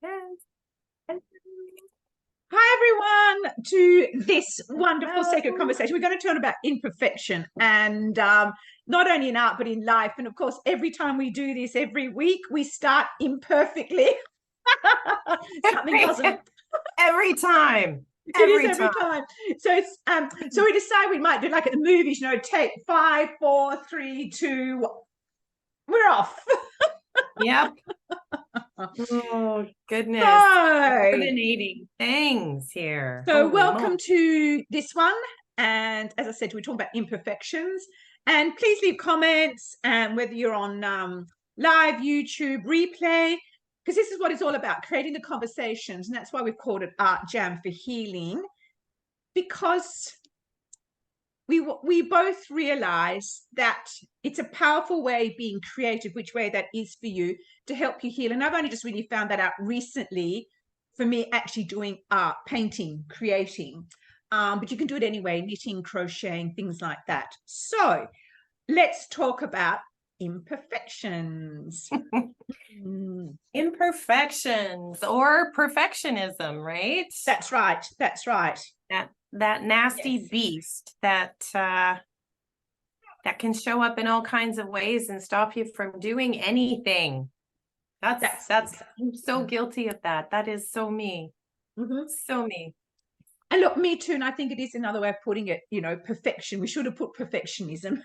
Yes. Hi, everyone, to this wonderful sacred conversation. We're going to turn about imperfection and not only in art, but in life. And of course, every time we do this, every week, we start imperfectly. Something doesn't. Every time. Every time. So it's so we decide we might do like at the movies, take 5, 4, 3, 2. We're off. Yep. Oh, goodness. So, coordinating things here. So welcome to this one. And as I said, we're talking about imperfections. And please leave comments, and whether you're on live, YouTube, replay, because this is what it's all about, creating the conversations. And that's why we've called it Art Jam for Healing, because we both realize that it's a powerful way of being creative, which way that is for you, to help you heal. And I've only just really found that out recently, for me, actually doing art, painting, creating. But you can do it anyway, knitting, crocheting, things like that. So let's talk about imperfections. Imperfections or perfectionism, right? That's right. That's right. That nasty beast that can show up in all kinds of ways and stop you from doing anything. That's I'm so guilty of that. That is so me. So me. And look, me too. And I think it is another way of putting it, perfection. We should have put perfectionism.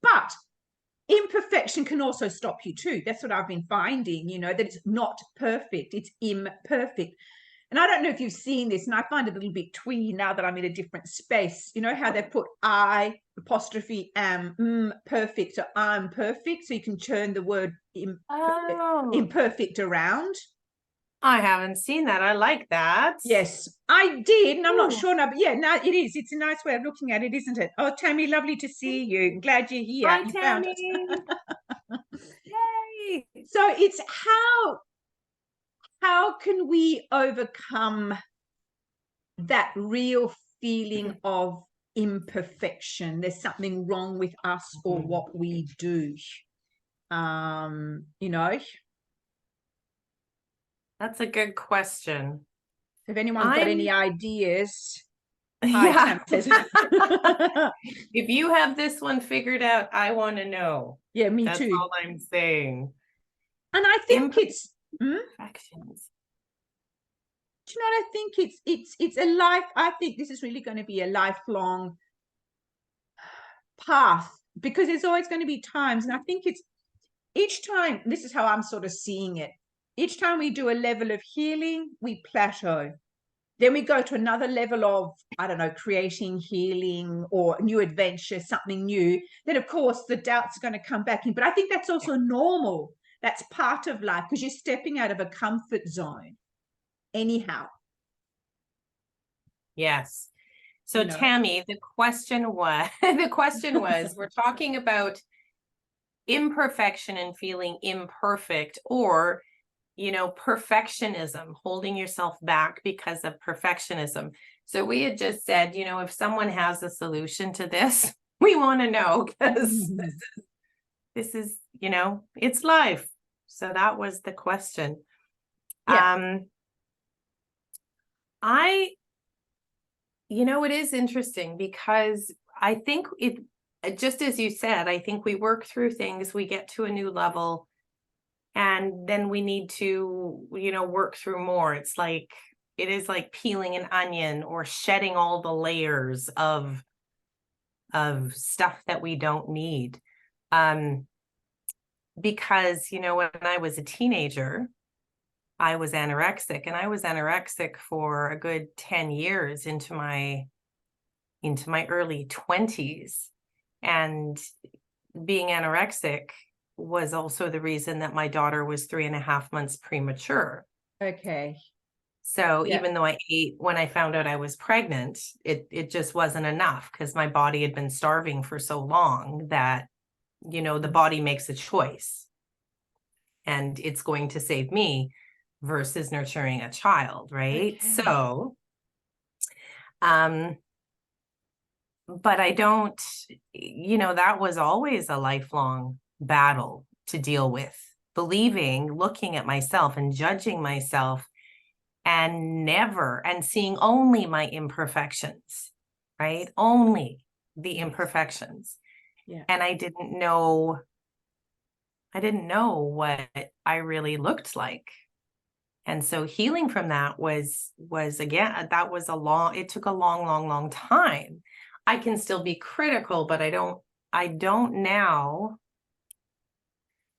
But imperfection can also stop you too. That's what I've been finding, that it's not perfect. It's imperfect. And I don't know if you've seen this, and I find it a little bit twee now that I'm in a different space. You know how they put I apostrophe am perfect, so I'm perfect, so you can turn the word imperfect around. I haven't seen that. I like that. Yes, I did, and I'm not sure now, but yeah, no, it is. It's a nice way of looking at it, isn't it? Oh, Tammy, lovely to see you. Glad you're here. Hi, you Tammy. Yay! So it's how can we overcome that real feeling of imperfection? There's something wrong with us or what we do. That's a good question. Have anyone got any ideas? Yeah. If you have this one figured out, I want to know. Yeah, me too. That's all I'm saying. And I think it's imperfections. Do you know what I think? It's a life. I think this is really going to be a lifelong path, because there's always going to be times, and I think it's each time, this is how I'm sort of seeing it. Each time we do a level of healing, we plateau. Then we go to another level of, I don't know, creating, healing, or new adventure, something new. Then, of course, the doubts are going to come back in. But I think that's also normal. That's part of life, because you're stepping out of a comfort zone anyhow. Yes. So Tammy, the question was, we're talking about imperfection and feeling imperfect, or, perfectionism, holding yourself back because of perfectionism. So we had just said, if someone has a solution to this, we want to know, because this is, it's life. So that was the question. Yeah. It is interesting, because I think just as you said, I think we work through things, we get to a new level, and then we need to, work through more. It is like peeling an onion or shedding all the layers of stuff that we don't need. Because, when I was a teenager, I was anorexic, and I was anorexic for a good 10 years into my early 20s. And being anorexic was also the reason that my daughter was 3.5 months premature. Okay. So even though I ate when I found out I was pregnant, it just wasn't enough, because my body had been starving for so long that, the body makes a choice, and it's going to save me versus nurturing a child, right? Okay. So, but I don't, that was always a lifelong battle to deal with, believing, looking at myself and judging myself and seeing only my imperfections, right? Only the imperfections. Yeah. And I didn't know what I really looked like. And so healing from that was again, that was it took a long time. I can still be critical, but I don't now.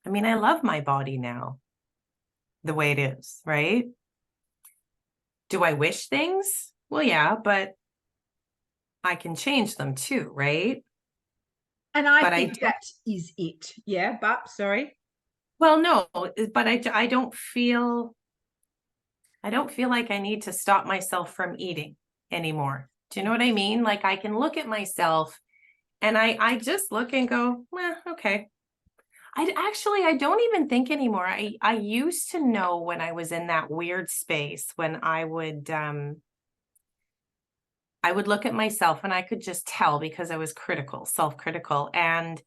I mean, I love my body now the way it is, right? Do I wish things? Well, yeah, but I can change them too, right? And I But think that is it. Yeah, but sorry. well, no, but I don't feel like I need to stop myself from eating anymore. Do you know what I mean? Like I can look at myself and I just look and go, okay. I don't even think anymore. I used to know when I was in that weird space when I would look at myself and I could just tell because I was self-critical. And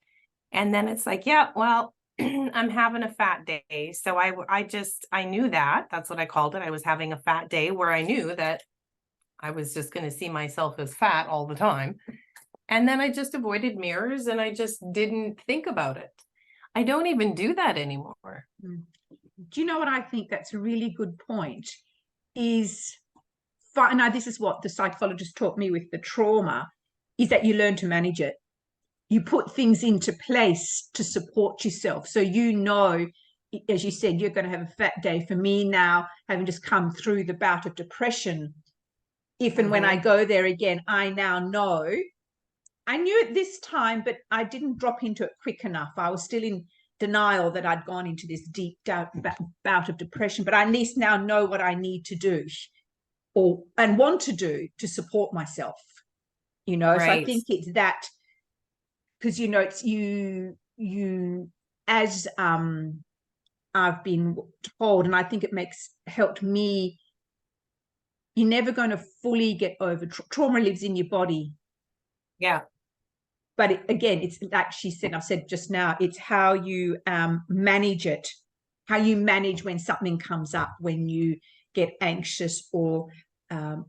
then it's like, yeah, well, I'm having a fat day. So I knew that's what I called it. I was having a fat day where I knew that I was just going to see myself as fat all the time. And then I just avoided mirrors and I just didn't think about it. I don't even do that anymore. Do you know what I think that's a really good point is, now this is what the psychologist taught me with the trauma, is that you learn to manage it. You put things into place to support yourself. So, as you said, you're going to have a fat day. For me now, having just come through the bout of depression, if and when I go there again, I now know. I knew it this time, but I didn't drop into it quick enough. I was still in denial that I'd gone into this deep bout of depression, but I at least now know what I need to do and want to do to support myself, Right. So I think it's that, because it's you as I've been told, and I think it helped me. You're never going to fully get over trauma. Lives in your body. Yeah. But again, it's like she said, I said just now, it's how you manage it, how you manage when something comes up, when you get anxious or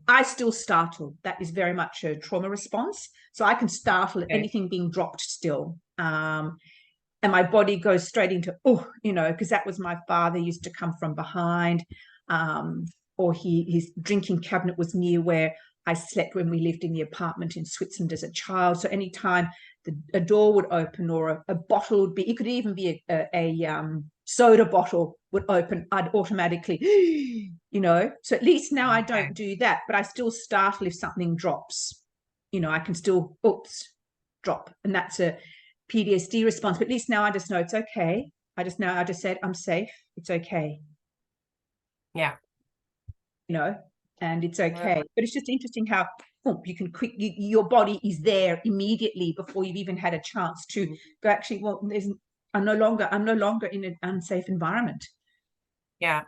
I still startle. That is very much a trauma response. So I can startle at anything being dropped still. And my body goes straight into, because that was my father used to come from behind, or his drinking cabinet was near where I slept when we lived in the apartment in Switzerland as a child. So anytime a door would open or a bottle would be, it could even be a soda bottle would open, I'd automatically, So at least now I don't do that, but I still startle if something drops. I can still, drop. And that's a PTSD response. But at least now I just know it's okay. I just said, I'm safe. It's okay. Yeah. And it's okay. But it's just interesting how you can your body is there immediately before you've even had a chance to go, actually, well, I'm no longer in an unsafe environment. Yeah.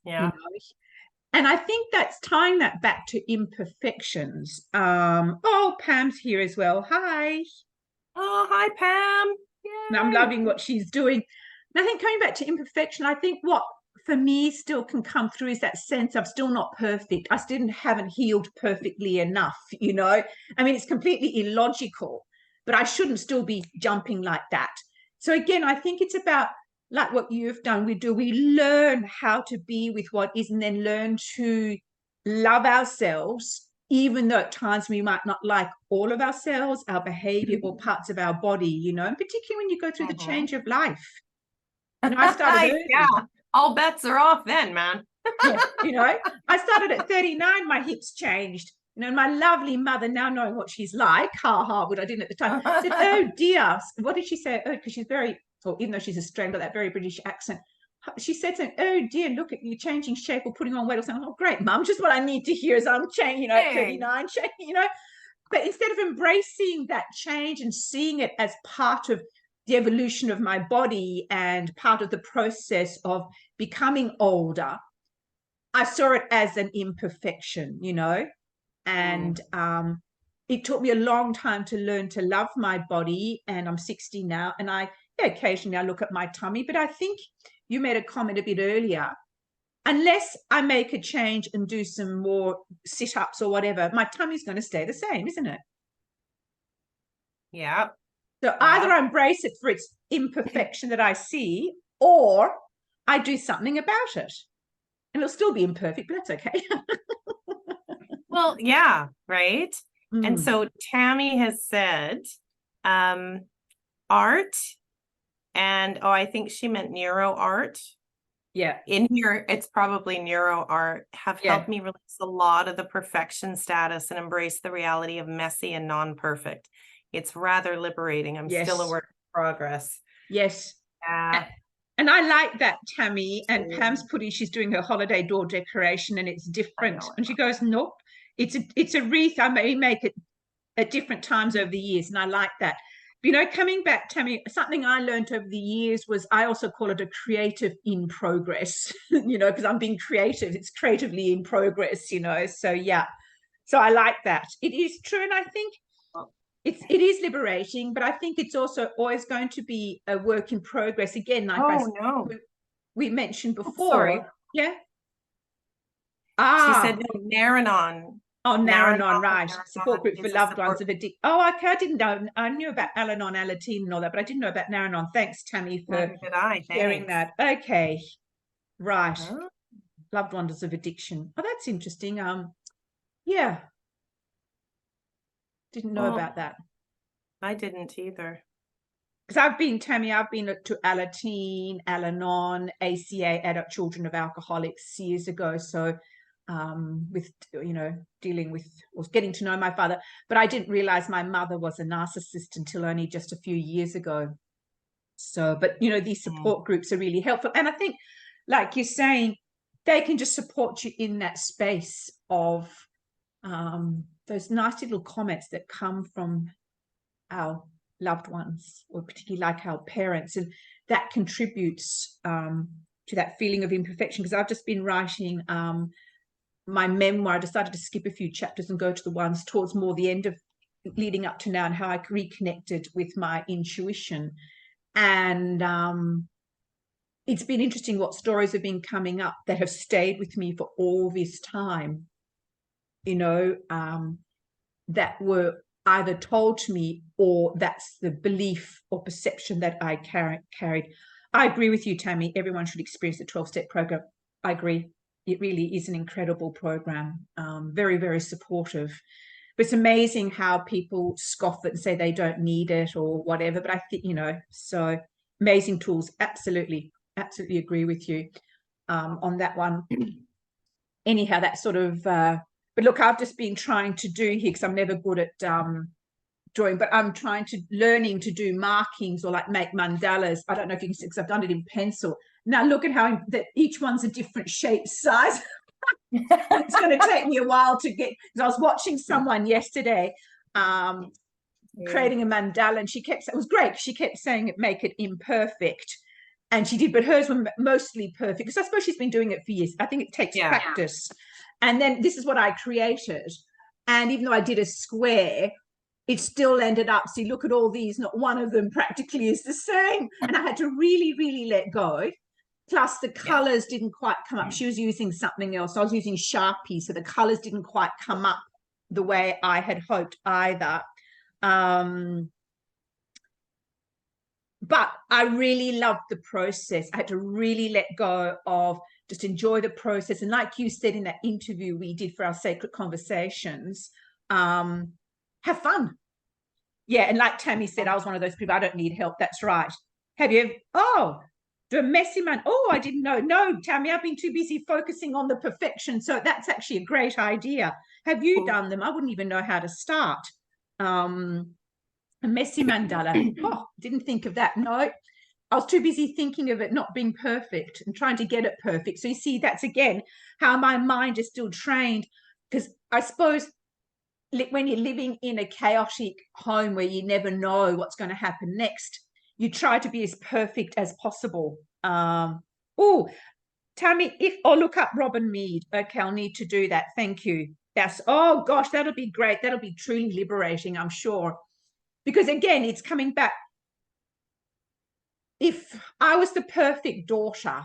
Yeah. And I think that's tying that back to imperfections. Pam's here as well. Hi. Oh, hi, Pam. Yay. And I'm loving what she's doing. And I think coming back to imperfection, I think what for me still can come through is that sense of still not perfect. I still haven't healed perfectly enough, I mean, it's completely illogical, but I shouldn't still be jumping like that. So again, I think it's about like what you've done. We learn how to be with what is, and then learn to love ourselves, even though at times we might not like all of ourselves, our behavior, or parts of our body, and particularly when you go through the change of life. I started early. Yeah, all bets are off then, man. Yeah, I started at 39, my hips changed. My lovely mother, now knowing what she's like, what I didn't at the time, said, oh dear. What did she say? Oh, because she's even though she's Australian, got that very British accent. She said something, oh dear, look at you changing shape or putting on weight or something. Oh, great, Mum, just what I need to hear as I'm changing, at 39, But instead of embracing that change and seeing it as part of the evolution of my body and part of the process of becoming older, I saw it as an imperfection, and it took me a long time to learn to love my body. And I'm 60 now, and occasionally I look at my tummy, but I think you made a comment a bit earlier, unless I make a change and do some more sit-ups or whatever, my tummy's going to stay the same, isn't it? Yeah. So either I embrace it for its imperfection that I see, or I do something about it. And it'll still be imperfect, but that's okay. Well, yeah, right. And Mm. so Tammy has said art, and I think she meant neuro art. Yeah. In here, it's probably neuro art, have Yeah. helped me release a lot of the perfection status and embrace the reality of messy and non-perfect. It's rather liberating. I'm still a Yes. work in progress. Yes. Yeah. And I like that, Tammy. And Yeah. Pam's putting, she's doing her holiday door decoration and it's different. know. And she goes, nope, it's a wreath. I may make it at different times over the years. And I like that. You know, coming back, Tammy, something I learned over the years was I also call it a creative in progress, you know, because I'm being creative. It's creatively in progress, you know. So, yeah. So I like that. It is true. And I think it is liberating, but I think it's also always going to be a work in progress. Again, like no. we mentioned before. Sorry. Yeah. She said Naranon. Oh, Naranon, right. Naranon Support group for loved ones of addiction. Oh, okay. I didn't know. I knew about Al-Anon, Alateen and all that, but I didn't know about Naranon. Thanks, Tammy, for sharing that. Okay. Right. Huh? Loved ones of addiction. Oh, that's interesting. Yeah. Didn't know about that. I didn't either. Because I've been to Alateen, Al-Anon, ACA, Adult Children of Alcoholics years ago. So with, you know, dealing with or getting to know my father, but I didn't realize my mother was a narcissist until only just a few years ago. So, but you know, these support groups are really helpful. And I think, like you're saying, they can just support you in that space of those nice little comments that come from our loved ones, or particularly like our parents, and that contributes to that feeling of imperfection. Because I've just been writing my memoir. I decided to skip a few chapters and go to the ones towards more the end of leading up to now, and how I reconnected with my intuition. And it's been interesting what stories have been coming up that have stayed with me for all this time, you know, that were either told to me, or that's the belief or perception that I carried. I agree with you, Tammy. Everyone should experience the 12-step program. I agree. It really is an incredible program. Very, very supportive. But it's amazing how people scoff it and say they don't need it or whatever. But I think, you know, so amazing tools. Absolutely, absolutely agree with you on that one. Anyhow, that sort of, but look, I've just been trying to do here, because I'm never good at drawing, but I'm learning to do markings or like make mandalas. I don't know if you can see, because I've done it in pencil. Now look at how that each one's a different shape, size. It's going to take me a while to get, because I was watching someone yesterday creating a mandala, and it was great. She kept saying make it imperfect, and she did, but hers were mostly perfect, because I suppose she's been doing it for years. I think it takes practice. And then this is what I created, and even though I did a square, it still ended up, see, look at all these, not one of them practically is the same. And I had to really, really let go. Plus the colors didn't quite come up. She was using something else. I was using Sharpie, so the colors didn't quite come up the way I had hoped either. But I really loved the process. I had to really let go of, just enjoy the process. And like you said in that interview we did for our Sacred Conversations, have fun. Yeah, and like Tammy said, I was one of those people, I don't need help. That's right. Have you do a messy man? Oh, I didn't know. No, Tammy, I've been too busy focusing on the perfection. So that's actually a great idea. Have you done them? I wouldn't even know how to start. A messy mandala. Oh, didn't think of that. No, I was too busy thinking of it not being perfect and trying to get it perfect. So you see, that's again how my mind is still trained, because I suppose when you're living in a chaotic home where you never know what's going to happen next, you try to be as perfect as possible. Oh, Tammy, look up Robin Mead. Okay, I'll need to do that. Thank you. That's, oh gosh, that'll be great. That'll be truly liberating, I'm sure. Because again, it's coming back. if I was the perfect daughter,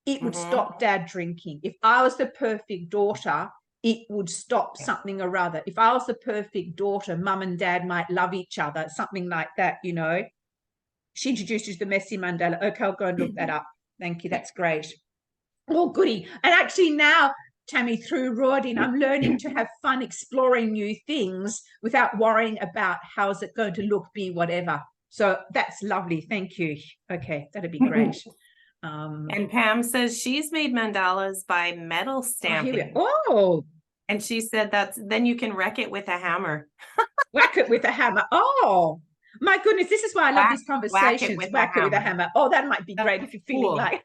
it would Mhm. stop dad drinking. If I was the perfect daughter, it would stop Yeah. something or other. If I was the perfect daughter, mum and dad might love each other, something like that, you know. She introduced you to the messy Mandela. Okay, I'll go and look that up. Thank you. That's great. Oh, goody. And actually now, Tammy, through Rodine, I'm learning to have fun exploring new things without worrying about how's it going to look, be, whatever. So that's lovely. Thank you. Okay, that'd be great. And Pam says she's made mandalas by metal stamping. Oh, And she said then you can wreck it with a hammer. whack it with a hammer. Oh, my goodness. This is why I love these Whack it conversations. with Whack it with a hammer. Oh, that might be That's great if you're feeling cool. like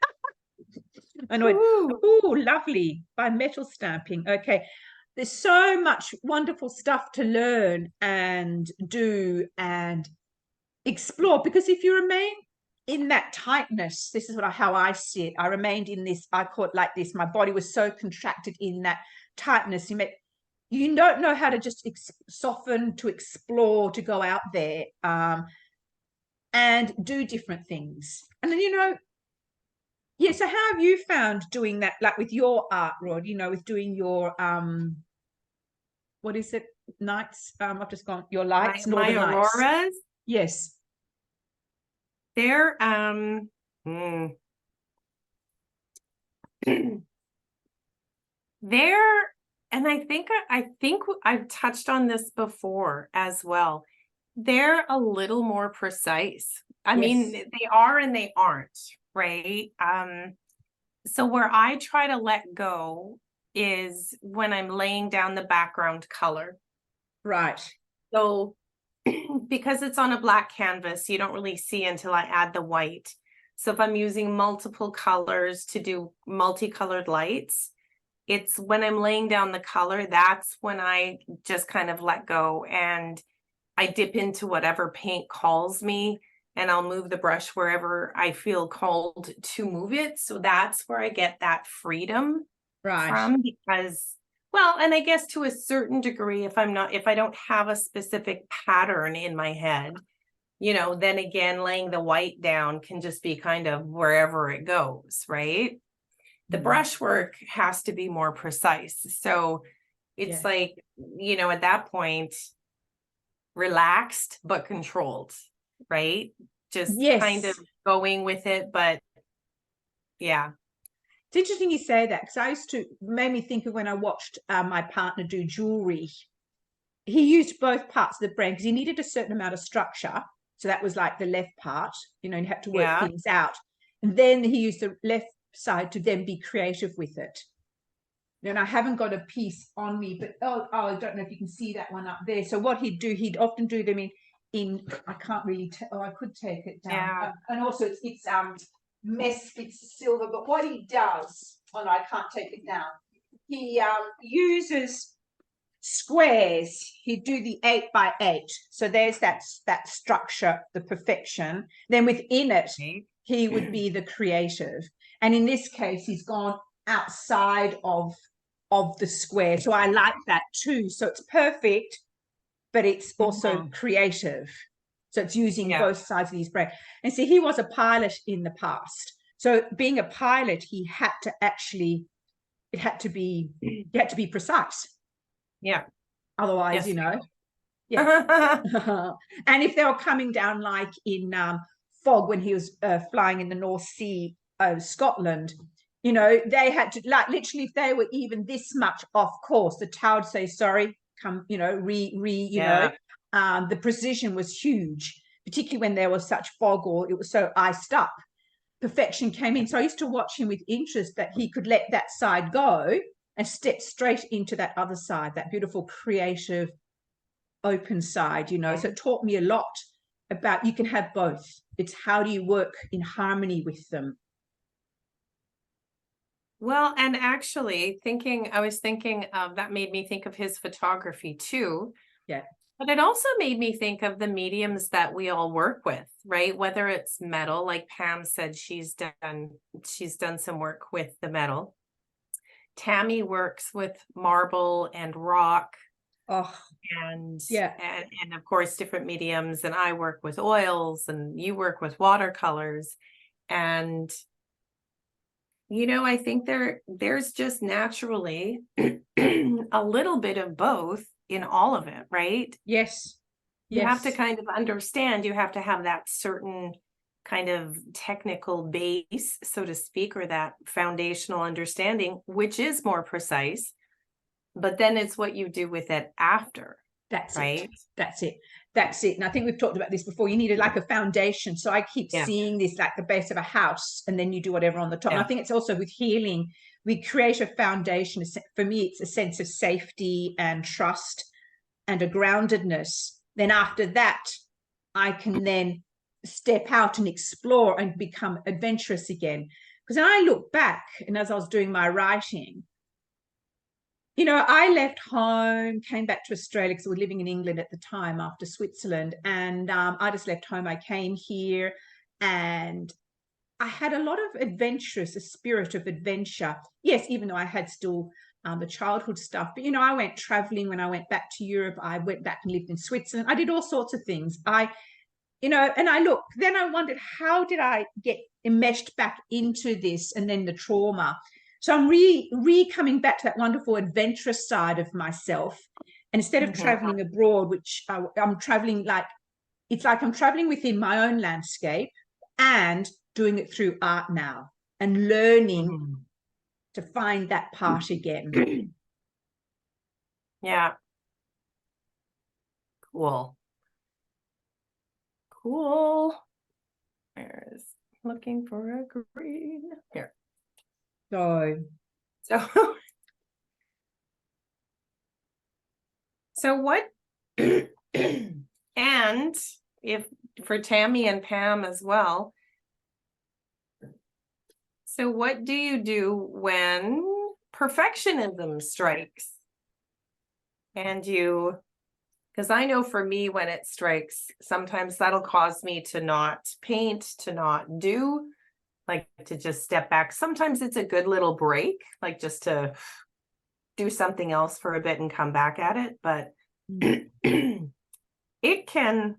annoyed. Ooh. Oh, lovely. By metal stamping. Okay. There's so much wonderful stuff to learn and do and explore, because if you remain in that tightness, this is how I see it. I remained in this, I call it like this. My body was so contracted in that tightness. You don't know how to just soften, to explore, to go out there and do different things. And then, yeah, so how have you found doing that, like with your art, Rod, with doing your what is it, nights, I've just gone, your lights, My northern lights. auroras, Yes. they're they're, and I think I've touched on this before as well. They're a little more precise. I mean, Yes. they are and they aren't, right? So where I try to let go is when I'm laying down the background color. Right. So because it's on a black canvas, you don't really see until I add the white. So if I'm using multiple colors to do multicolored lights, it's when I'm laying down the color, that's when I just kind of let go and I dip into whatever paint calls me, and I'll move the brush wherever I feel called to move it. So that's where I get that freedom from, because, well, and I guess to a certain degree, if I don't have a specific pattern in my head, then again, laying the white down can just be kind of wherever it goes, right? The brushwork has to be more precise. So it's like, at that point, relaxed but controlled, right? Just kind of going with it, but yeah. It's interesting you say that, because made me think of when I watched my partner do jewelry. He used both parts of the brain because he needed a certain amount of structure. So that was like the left part, you had to work things out. And then he used the left side to then be creative with it. And I haven't got a piece on me, but I don't know if you can see that one up there. So what he'd do, he'd often do them in I can't really tell. I could take it down. Yeah. And also it's it's silver. But what he does, no, I can't take it down. He uses squares. He'd do the 8x8. So there's that structure, the perfection. Then within it, he would be the creative. And in this case, he's gone outside of the square. So I like that too. So it's perfect, but it's also creative. So it's using both sides of his brain. And see, he was a pilot in the past. So being a pilot, it had to be precise. Yeah. Otherwise, yes. And if they were coming down like in fog when he was flying in the North Sea of Scotland, they had to, like, literally, if they were even this much off course, the tower would say, sorry, come, the precision was huge, particularly when there was such fog or it was so iced up. Perfection came in. So I used to watch him with interest, that he could let that side go and step straight into that other side, that beautiful, creative, open side, So it taught me a lot about, you can have both. It's how do you work in harmony with them. Well, and actually I was thinking of, that made me think of his photography too. Yeah. But it also made me think of the mediums that we all work with, right? Whether it's metal, like Pam said, she's done some work with the metal. Tammy works with marble and rock. Oh, and yeah. and of course different mediums, and I work with oils and you work with watercolors. And I think there's just naturally a little bit of both in all of it, right? Yes. You have to Yes. kind of understand, you have to have that certain kind of technical base, so to speak, or that foundational understanding, which is more precise, but then it's what you do with it after, That's it. right? That's it. That's it. And I think we've talked about this before. You needed like a foundation. So I keep Yeah. seeing this like the base of a house, and then you do whatever on the top. And I think it's also with healing, we create a foundation. For me, it's a sense of safety and trust and a groundedness. Then after that, I can then step out and explore and become adventurous again. Because then I look back, and as I was doing my writing, I left home, came back to Australia because we were living in England at the time after Switzerland. And I just left home. I came here and I had a lot of adventurous, a spirit of adventure. Yes, even though I had still the childhood stuff. But, I went traveling when I went back to Europe. I went back and lived in Switzerland. I did all sorts of things. And then I wondered, how did I get enmeshed back into this, and then the trauma? So I'm coming back to that wonderful adventurous side of myself. And instead of traveling abroad, which I'm traveling it's like I'm traveling within my own landscape and doing it through art now and learning to find that part again. Yeah. Cool. There's looking for a green here. So so what and if for Tammy and Pam as well, so what do you do when perfectionism strikes? And because I know for me, when it strikes, sometimes that'll cause me to not paint, to not do, like to just step back. Sometimes it's a good little break, like just to do something else for a bit and come back at it. But it can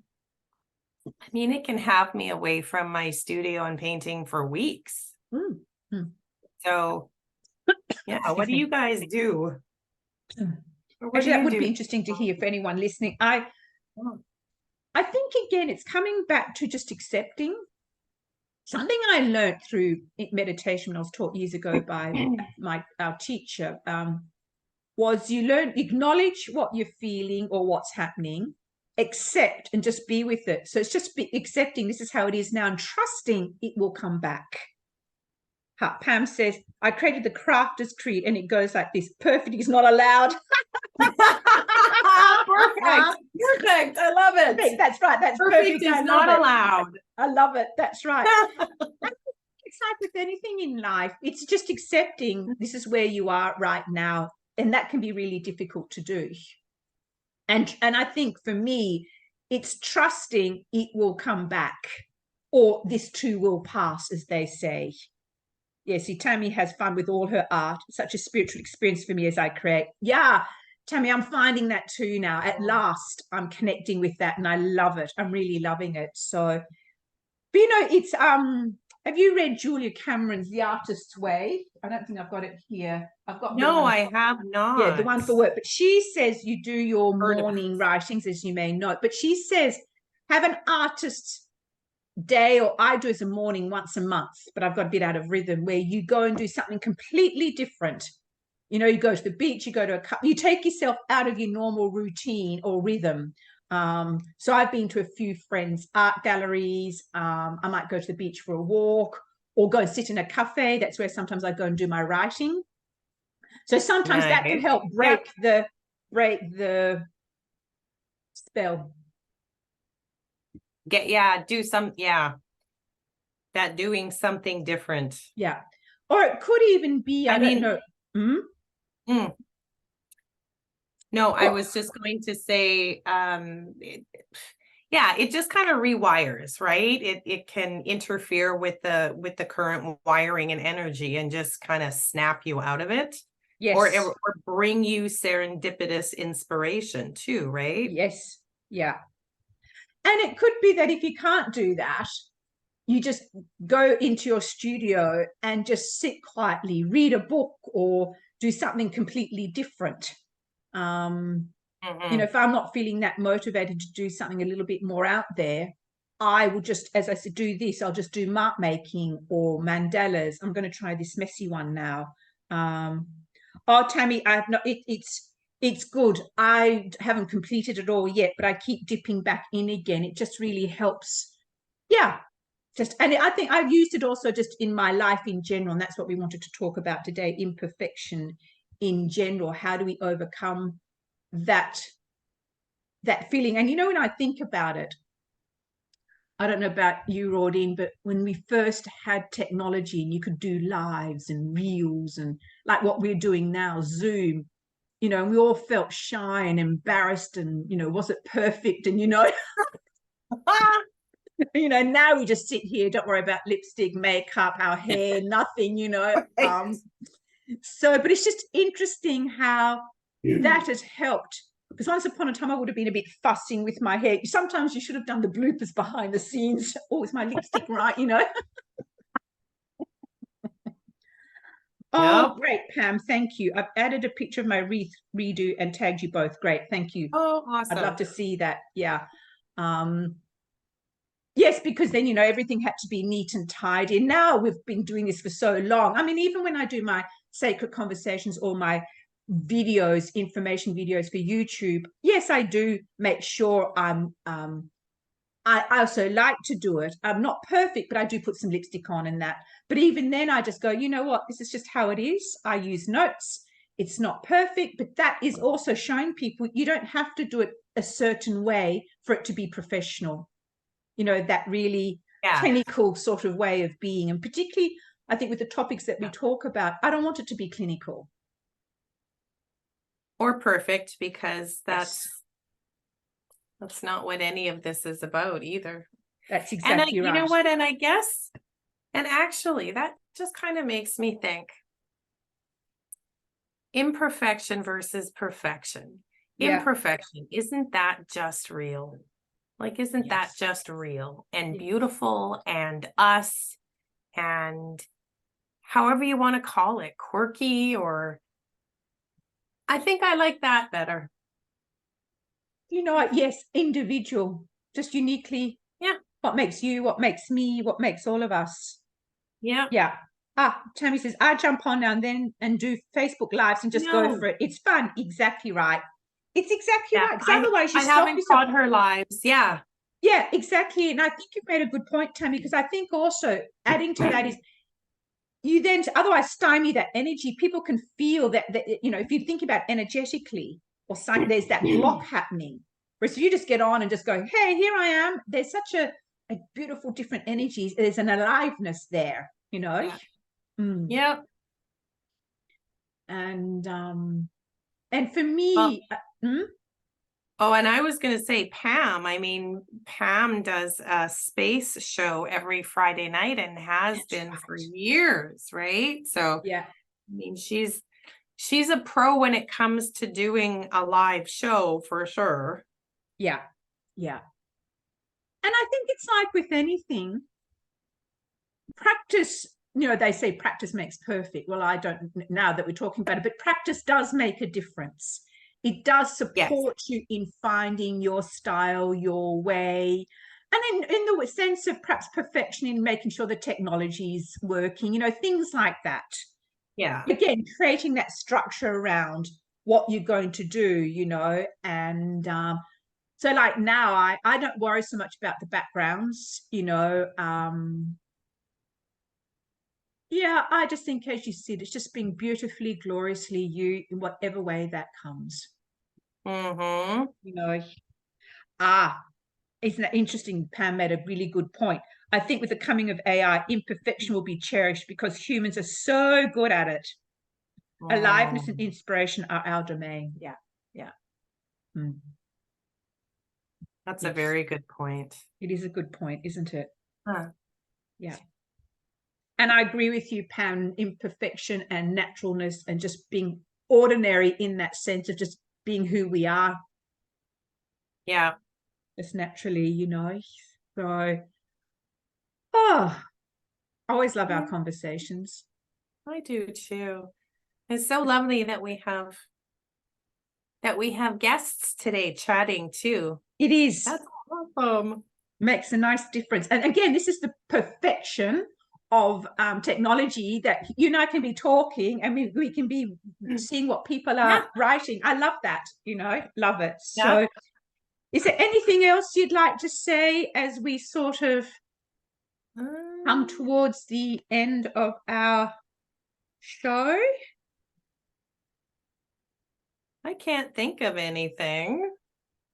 have me away from my studio and painting for weeks. So yeah, what do you guys do? Actually, that would be interesting to hear for anyone listening. I think, again, it's coming back to just accepting. Something I learned through meditation when I was taught years ago by our teacher was you acknowledge what you're feeling or what's happening, accept and just be with it. So it's just accepting this is how it is now and trusting it will come back. Pam says, I created the Crafter's Creed, and it goes like this: perfect is not allowed. Perfect. I love it. That's right. That's perfect is not allowed. I love it. That's right. It's like with anything in life, it's just accepting this is where you are right now, and that can be really difficult to do. And I think for me, it's trusting it will come back, or this too will pass, as they say. Yeah, see, Tammy has fun with all her art. It's such a spiritual experience for me as I create. Yeah, Tammy, I'm finding that too now. At last, I'm connecting with that, and I love it. I'm really loving it. So, but it's have you read Julia Cameron's The Artist's Way? I don't think I've got it here. I've got I have not. Yeah, the one for work. But she says you do your morning writings, as you may know. But she says have an artist's day, or I do as a morning once a month, but I've got a bit out of rhythm, where you go and do something completely different. You go to the beach, you go to you take yourself out of your normal routine or rhythm. So I've been to a few friends' art galleries. I might go to the beach for a walk or go and sit in a cafe. That's where sometimes I go and do my writing. So sometimes that can help break the spell. That doing something different. Yeah. Or it could even be, I don't know. No, I was just going to say, it just kind of rewires, right? It can interfere with the current wiring and energy and just kind of snap you out of it. Yes. or bring you serendipitous inspiration too, right? Yes. Yeah. And it could be that if you can't do that, you just go into your studio and just sit quietly, read a book, or do something completely different. If I'm not feeling that motivated to do something a little bit more out there, I will just, as I said, do this. I'll just do mark making or mandalas. I'm going to try this messy one now. Oh, Tammy, I've not. It's good. I haven't completed it all yet, but I keep dipping back in again. It just really helps. Yeah, and I think I've used it also just in my life in general, and that's what we wanted to talk about today: imperfection in general. How do we overcome that feeling? And when I think about it, I don't know about you, Rodine, but when we first had technology and you could do lives and reels and like what we're doing now, Zoom, and we all felt shy and embarrassed and, was it perfect? And, now we just sit here, don't worry about lipstick, makeup, our hair, nothing, but it's just interesting how that has helped. Because once upon a time, I would have been a bit fussing with my hair. Sometimes you should have done the bloopers behind the scenes. Oh, is my lipstick right? Oh, Yep. great, Pam. Thank you. I've added a picture of my redo and tagged you both. Great. Thank you. Oh, I'd love awesome. to see that. Yeah. Yes, because then, everything had to be neat and tidy. And now we've been doing this for so long. I mean, even when I do my sacred conversations or my videos, information videos for YouTube, yes, I do make sure I also like to do it. I'm not perfect, but I do put some lipstick on and that. But even then I just go, you know what, this is just how it is. I use notes. It's not perfect, but that is also showing people you don't have to do it a certain way for it to be professional. That really clinical sort of way of being. And particularly, I think with the topics that we talk about, I don't want it to be clinical. Or perfect, because that's not what any of this is about either. That's exactly right. You know what? And I guess, and actually, that just kind of makes me think imperfection versus perfection. Yeah. Imperfection, isn't that just real? Like, isn't that just real and beautiful and us and however you want to call it, quirky, or I think I like that better. Yes, individual, just uniquely. Yeah. What makes you, what makes me, what makes all of us. Yeah. Yeah. Tammy says, I jump on now and then and do Facebook Lives and just go for it. It's fun. Exactly right. It's exactly right. Because otherwise you I stop haven't yourself. caught her lives. Yeah. Yeah, exactly. And I think you've made a good point, Tammy, because I think also adding to that is you then otherwise stymie that energy. People can feel that if you think about energetically or something, there's that block happening. Whereas if you just get on and just go, hey, here I am, there's such a beautiful different energies. There's an aliveness there, Yeah. Mm. Yeah. And for me, Oh, and I was going to say Pam. I mean, Pam does a space show every Friday night and has been for years, right? So, yeah, I mean, she's a pro when it comes to doing a live show for sure. yeah. And I think it's like with anything, practice, they say practice makes perfect. Well, I don't, now that we're talking about it, but practice does make a difference. It does support you in finding your style, your way. And in the sense of perhaps perfection in making sure the technology is working, things like that. Yeah. Again, creating that structure around what you're going to do, and so like now I don't worry so much about the backgrounds, yeah, I just think, as you said, it's just being beautifully, gloriously you in whatever way that comes. Mm-hmm. Isn't that interesting? Pam made a really good point. I think with the coming of AI, imperfection will be cherished because humans are so good at it. Aliveness and inspiration are our domain. Yeah. Mm. That's a very good point. It is a good point, isn't it? Huh. Yeah. And I agree with you, Pam, imperfection and naturalness and just being ordinary in that sense of just being who we are. Yeah. Just naturally, you know. So, oh, I always love our conversations. I do too. It's so lovely that we have guests today chatting too. It is. That's awesome. Makes a nice difference. And again, this is the perfection of technology, that you and I can be talking and we can be seeing what people are writing. I love that, you know, love it. So Yeah. is there anything else you'd like to say as we sort of come towards the end of our show? I can't think of anything.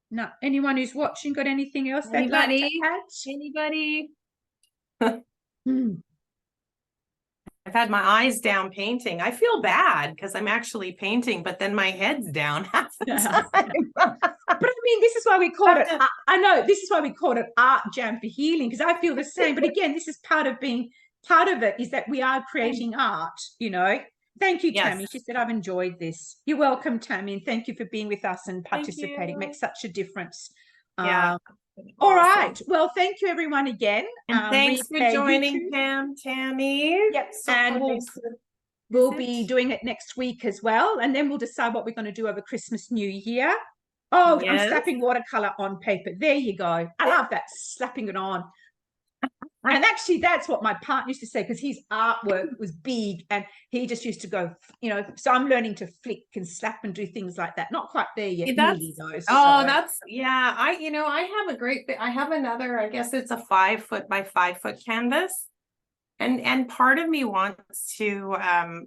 No, anyone who's watching got anything else they'd like to add? Anybody? Hmm. I've had my eyes down painting. I feel bad because I'm actually painting, but then my head's down half the time. But I mean, this is why we called it, I know, this is why we called it Art Jam for Healing, because I feel the same. But again, this is part of it, is that we are creating art, you know. Thank you, Tammy. She said, I've enjoyed this. You're welcome, Tammy, and thank you for being with us and participating. It makes such a difference. Yeah. All right. Well, thank you, everyone, again. And thanks for joining, Pam, Tammy. Yep. So and we'll be doing it next week as well. And then we'll decide what we're going to do over Christmas, New Year. Oh, yes. I'm slapping watercolor on paper. There you go. I love that, slapping it on. And actually, that's what my partner used to say, because his artwork was big and he just used to go, you know, so I'm learning to flick and slap and do things like that. Not quite there yet. Really, though, yeah. I have another, I guess it's a 5 foot by 5 foot canvas. And part of me wants to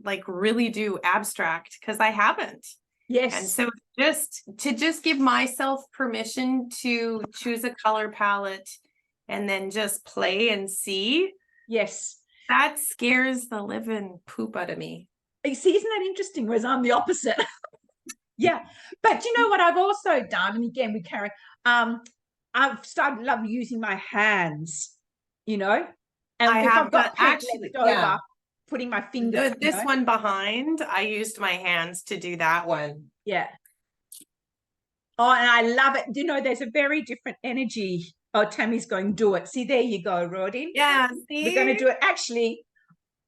like really do abstract because I haven't. Yes. And so just give myself permission to choose a color palette and then just play and see. Yes. That scares the living poop out of me. You see, isn't that interesting? Whereas I'm the opposite. Yeah. But you know what I've also done? And again, we carry, I've started love using my hands, you know, and if I've got paint left over, putting my finger. This one behind, I used my hands to do that one. Yeah. Oh, and I love it. You know, there's a very different energy. Oh, Tammy's going, do it. See, there you go, Rodine. Yeah, see? We're going to do it. Actually,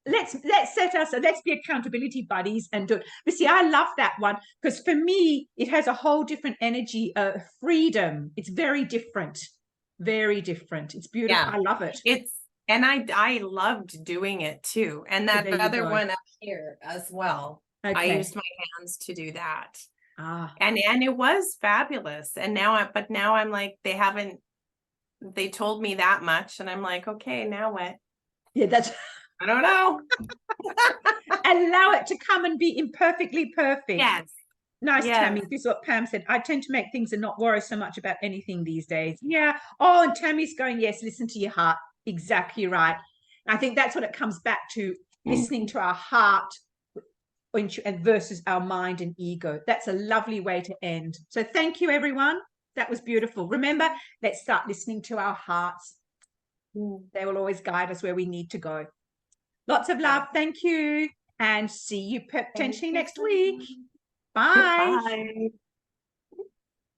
let's be accountability buddies and do it. But see, I love that one because for me, it has a whole different energy of freedom. It's very different. Very different. It's beautiful. Yeah. I love it. And I loved doing it too. And that other one up here as well. Okay. I used my hands to do that. And it was fabulous. And now I'm like, they told me that much. And I'm like, okay, now what? Yeah, I don't know. Allow it to come and be imperfectly perfect. Yes. Nice, yes. Tammy. This is what Pam said. I tend to make things and not worry so much about anything these days. Yeah. Oh, and Tammy's going, yes, listen to your heart. Exactly right. I think that's what it comes back to, listening to our heart versus our mind and ego. That's a lovely way to end. So thank you, everyone. That was beautiful. Remember, let's start listening to our hearts. They will always guide us where we need to go. Lots of love. Thank you. And see you potentially next week. Bye. Bye.